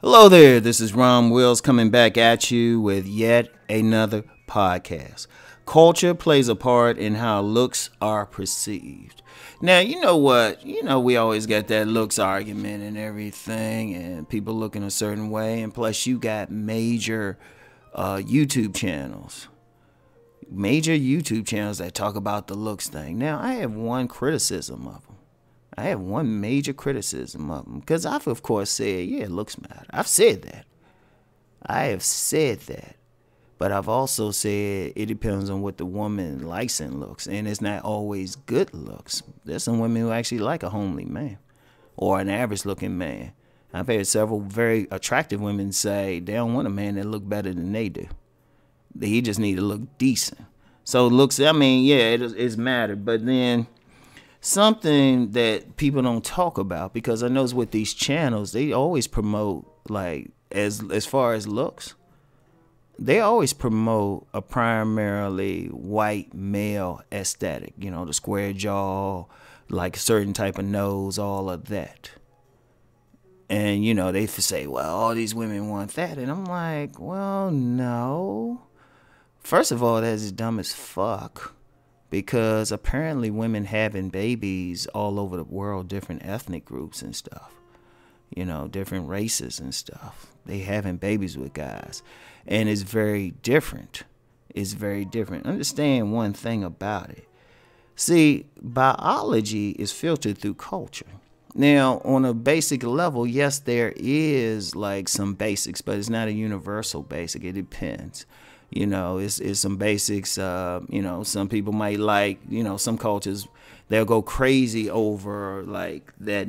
Hello there, this is Rom Wills coming back at you with yet another podcast. Culture plays a part in how looks are perceived. Now, you know what? We always got that looks argument and everything, and people looking a certain way, and plus you got major YouTube channels. Major YouTube channels that talk about the looks thing. Now, I have one criticism of them. I have one major criticism of them. Because I've, of course, said, yeah, looks matter. I've said that. I have said that. But I've also said it depends on what the woman likes in looks. And it's not always good looks. There's some women who actually like a homely man. Or an average-looking man. I've had several very attractive women say they don't want a man that look better than they do. He just need to look decent. So looks, I mean, yeah, it's mattered. But then something that people don't talk about, because I notice with these channels, they always promote, like, as far as looks, they always promote a primarily white male aesthetic. You know, the square jaw, like a certain type of nose, all of that. And, you know, they say, well, all these women want that. And I'm like, well, no. First of all, that's dumb as fuck. Because apparently women having babies all over the world, different ethnic groups and stuff, you know, different races and stuff, they having babies with guys. And it's very different. It's very different. Understand one thing about it. See, biology is filtered through culture. Now, on a basic level, yes, there is like some basics, but it's not a universal basic. It depends. You know, it's some basics. You know, some people might like, you know, some cultures, they'll go crazy over like that,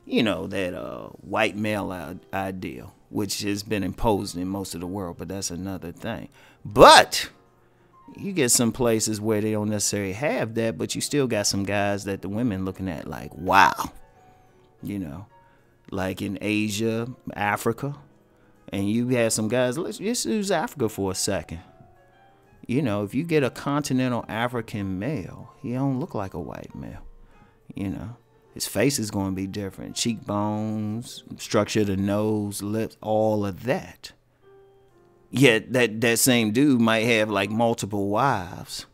you know, that white male ideal, which has been imposed in most of the world. But that's another thing. But you get some places where they don't necessarily have that, but you still got some guys that the women looking at like, wow, you know, like in Asia, Africa. And you have some guys, let's just use Africa for a second. You know, if you get a continental African male, he don't look like a white male. You know, his face is going to be different. Cheekbones, structure of the nose, lips, all of that. Yet that same dude might have like multiple wives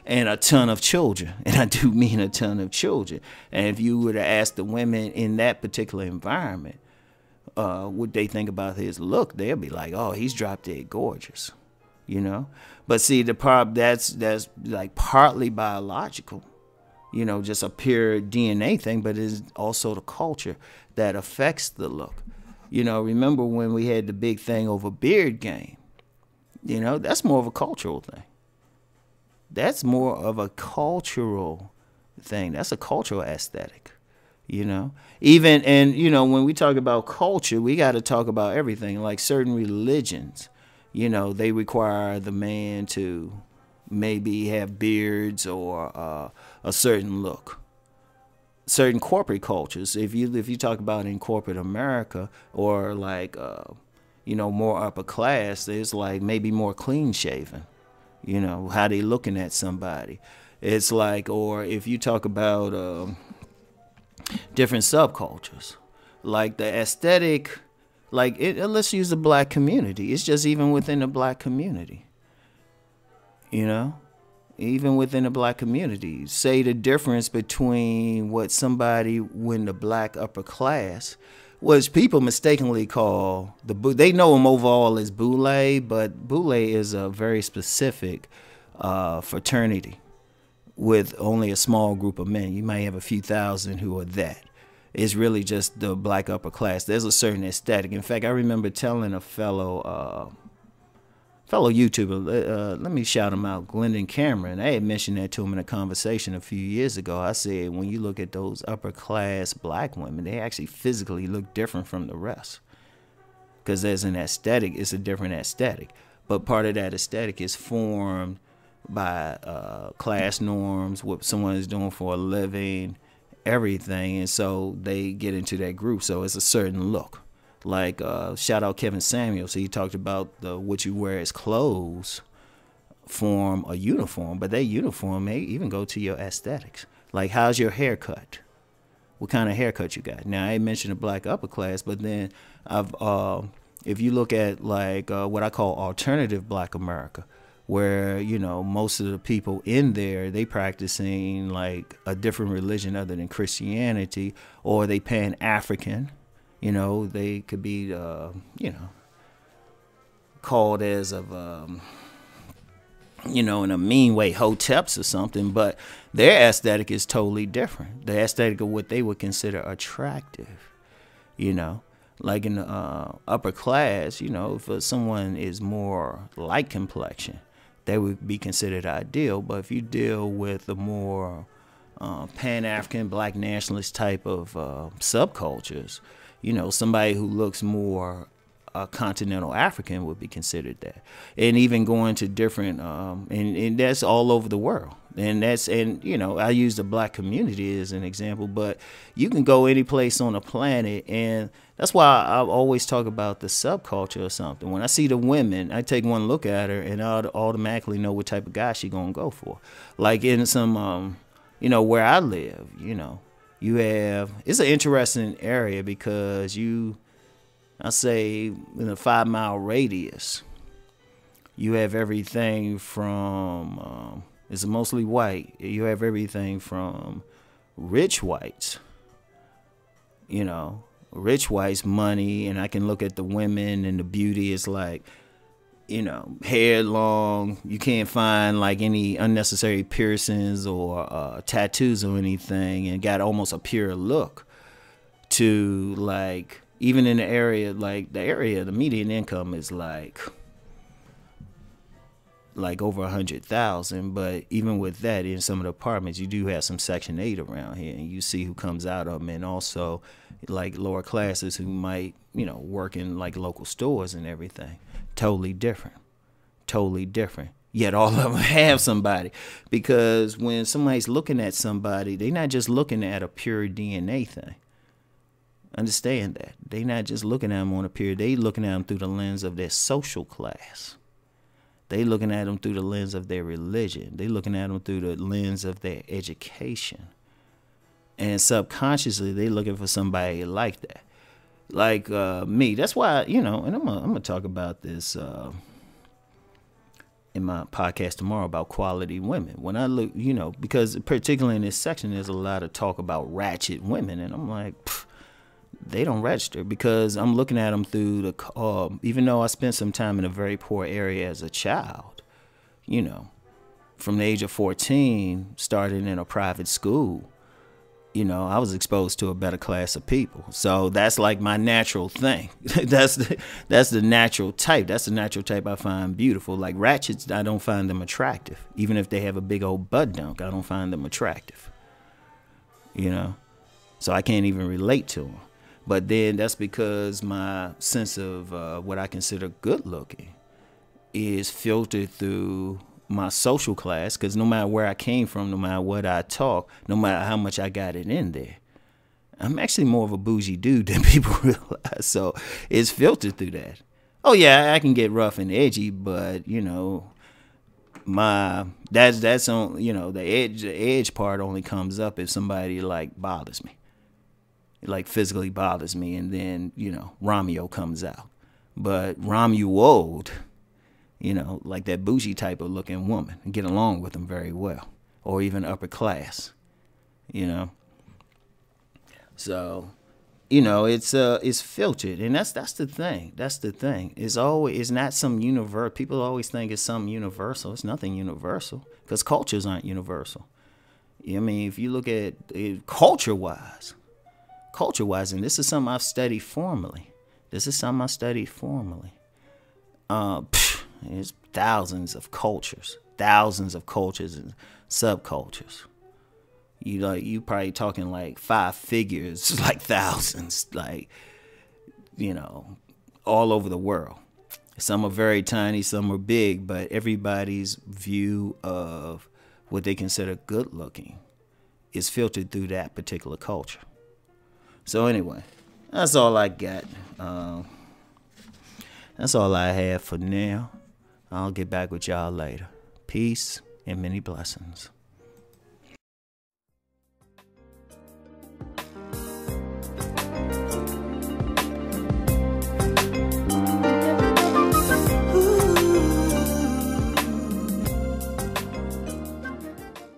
and a ton of children. And I do mean a ton of children. And if you were to ask the women in that particular environment, what they think about his look, they'll be like, oh, he's drop dead gorgeous, you know. But see, the problem, that's like partly biological, you know, just a pure DNA thing, but it's also the culture that affects the look. You know, remember when we had the big thing over beard game? You know, that's more of a cultural thing. That's more of a cultural thing. That's a cultural aesthetic. You know, even, and, you know, when we talk about culture, we got to talk about everything. Like certain religions, you know, they require the man to maybe have beards or a certain look. Certain corporate cultures, if you talk about in corporate America or like, you know, more upper class, there's like maybe more clean shaven, you know, how they looking at somebody. It's like, or if you talk about different subcultures, like the aesthetic, like let's use the black community. It's just even within the black community, you know, even within the black community, say the difference between what somebody when the black upper class, which people mistakenly call they know them overall as boule, but boule is a very specific fraternity with only a small group of men. You might have a few thousand who are that. It's really just the black upper class. There's a certain aesthetic. In fact, I remember telling a fellow YouTuber, let me shout him out, Glendon Cameron. I had mentioned that to him in a conversation a few years ago. I said, when you look at those upper class black women, they actually physically look different from the rest. Because there's an aesthetic, it's a different aesthetic. But part of that aesthetic is formed by class norms, what someone is doing for a living, everything, and so they get into that group. So it's a certain look. Like shout out Kevin Samuels. He talked about what you wear as clothes form a uniform, but that uniform may even go to your aesthetics. Like, how's your haircut? what kind of haircut you got. Now I ain't mentioned the black upper class, but then I've if you look at like what I call alternative Black America, where most of the people in there, they practicing like a different religion other than Christianity, or they Pan-African. They could be called as of in a mean way, hoteps or something, but their aesthetic is totally different. The aesthetic of what they would consider attractive, like in the upper class, if someone is more light complexion, they would be considered ideal. But if you deal with the more Pan-African, Black nationalist type of subcultures, somebody who looks more continental African would be considered that. And even going to different and that's all over the world. And I use the Black community as an example, but you can go any place on the planet, and that's why I always talk about the subculture or something. When I see the women, I take one look at her and I automatically know what type of guy she gonna go for. Like in some where I live, you have, it's an interesting area because I say in a 5-mile radius, you have everything from, it's mostly white. You have everything from rich whites, rich whites, money, and I can look at the women and the beauty is like, hair long. You can't find like any unnecessary piercings or tattoos or anything, and got almost a pure look to like, even in the area, like the median income is like over 100,000. But even with that, in some of the apartments, you do have some Section 8 around here, and you see who comes out of them, and also like lower classes who might, work in like local stores and everything. Totally different. Yet all of them have somebody, because when somebody's looking at somebody, they're not just looking at a pure DNA thing. Understand that. They're not just looking at them on a pure, they looking at them through the lens of their social class. They looking at them through the lens of their religion. They looking at them through the lens of their education. And subconsciously, they looking for somebody like that. Like me. That's why, and I'm gonna talk about this in my podcast tomorrow about quality women. When I look, because particularly in this section, there's a lot of talk about ratchet women, and I'm like, they don't register, because I'm looking at them through the, even though I spent some time in a very poor area as a child, from the age of 14, starting in a private school, I was exposed to a better class of people. So that's like my natural thing. That's the natural type. That's the natural type I find beautiful. Like ratchets, I don't find them attractive. Even if they have a big old butt dunk, I don't find them attractive. So I can't even relate to them. But then that's because my sense of what I consider good looking is filtered through my social class, because no matter where I came from, no matter what I talk, no matter how much I got it in there, I'm actually more of a bougie dude than people realize. So it's filtered through that. Oh yeah, I can get rough and edgy, but that's on, the edge part only comes up if somebody like bothers me. Like physically bothers me, and then Romeo comes out. But Romuald, like that bougie type of looking woman, and get along with them very well, or even upper class, So, it's filtered, and that's the thing. That's the thing. It's not some universal. People always think it's something universal. It's nothing universal, because cultures aren't universal. I mean, if you look at it culture-wise, and this is something I've studied formally. There's thousands of cultures and subcultures. You probably talking like 5 figures, like thousands, like, all over the world. Some are very tiny, some are big, but everybody's view of what they consider good looking is filtered through that particular culture. So anyway, that's all I got. That's all I have for now. I'll get back with y'all later. Peace and many blessings.